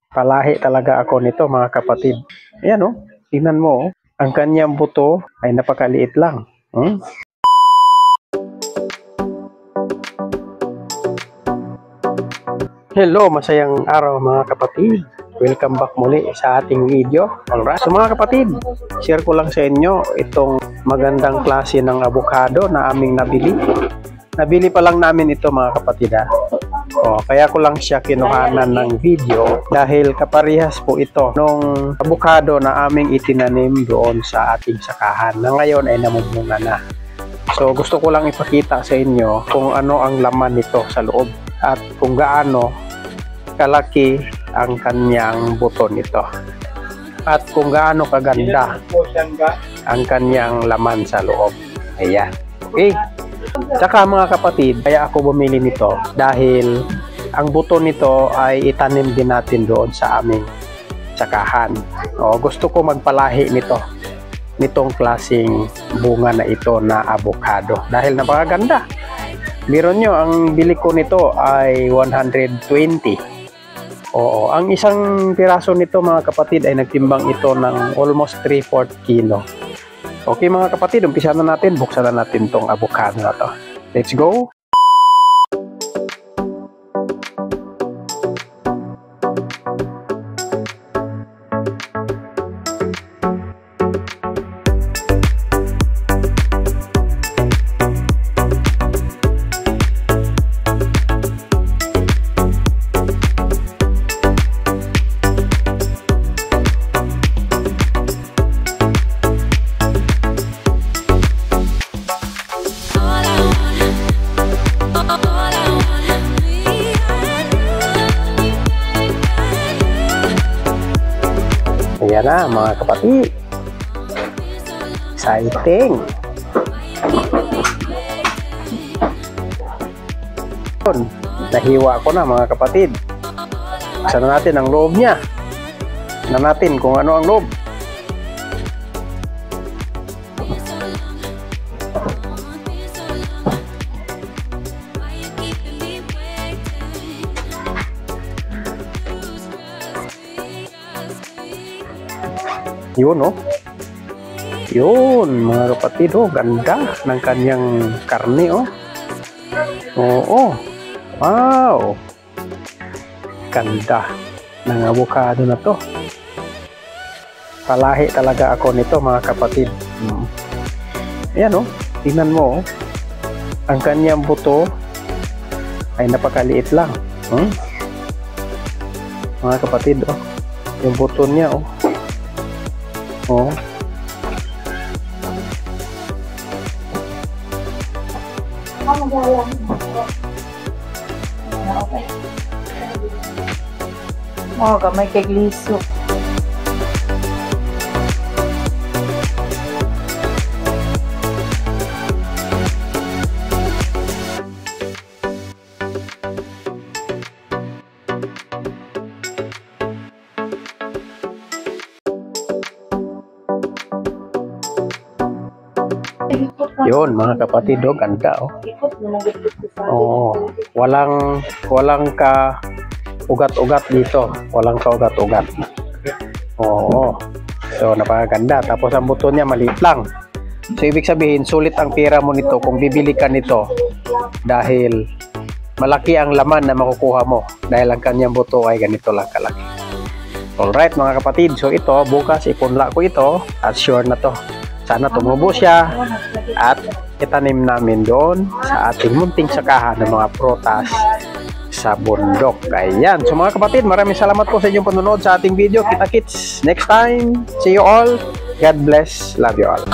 Palahi talaga ako nito mga kapatid. Ayan o, tingnan mo oh. Ang kanyang buto ay napakaliit lang. Hello, masayang araw mga kapatid. Welcome back muli sa ating video. Alright, so mga kapatid, share ko lang sa inyo itong magandang klase ng avocado na aming nabili. Nabili pa lang namin ito mga kapatid ha. Kaya ko lang siya kinuhanan ng video dahil kaparehas po ito nung avocado na aming itinanim doon sa ating sakahan na ngayon ay namumunga na. So gusto ko lang ipakita sa inyo kung ano ang laman nito sa loob at kung gaano kalaki ang kanyang buto nito at kung gaano kaganda ang kanyang laman sa loob. Ayan. Okay. Saka mga kapatid, kaya ako bumili nito dahil ang buto nito ay itanim din natin doon sa aming sakahan. Gusto ko magpalahi nitong klaseng bunga na ito na avocado dahil napakaganda. Meron nyo, ang bili ko nito ay 120. Ang isang piraso nito mga kapatid ay nagtimbang ito ng almost 3/4 kilo. Okay mga kapatid, umpisa na natin. Buksan na natin tong avocado na to. Let's go! Ayan na mga kapatid. Exciting. Nahiwa ko na mga kapatid. Buksan na natin ang loob niya. Tingnan natin kung ano ang loob. Yun yun mga kapatid, ganda ng kanyang karne wow, ganda ng avocado na to. Palahi talaga ako nito mga kapatid. Ayan tingnan mo ang kanyang buto ay napakaliit lang mga kapatid. Yung buto niya gamay kay gliso. Yun mga kapatid, ganda walang ka ugat-ugat dito, walang ka ugat-ugat. So napakaganda, tapos ang buto niya maliit lang. So ibig sabihin sulit ang pera mo nito kung bibili ka nito dahil malaki ang laman na makukuha mo dahil ang kanyang buto ay ganito lang kalaki. Alright mga kapatid, so ito bukas ipunla ko ito at sure na to. Sana tumubo siya at itanim namin doon sa ating munting sakahan ng mga prutas sa bundok. Ayan. So mga kapatid, maraming salamat po sa inyong panonood sa ating video. Kita-kits next time. See you all. God bless. Love you all.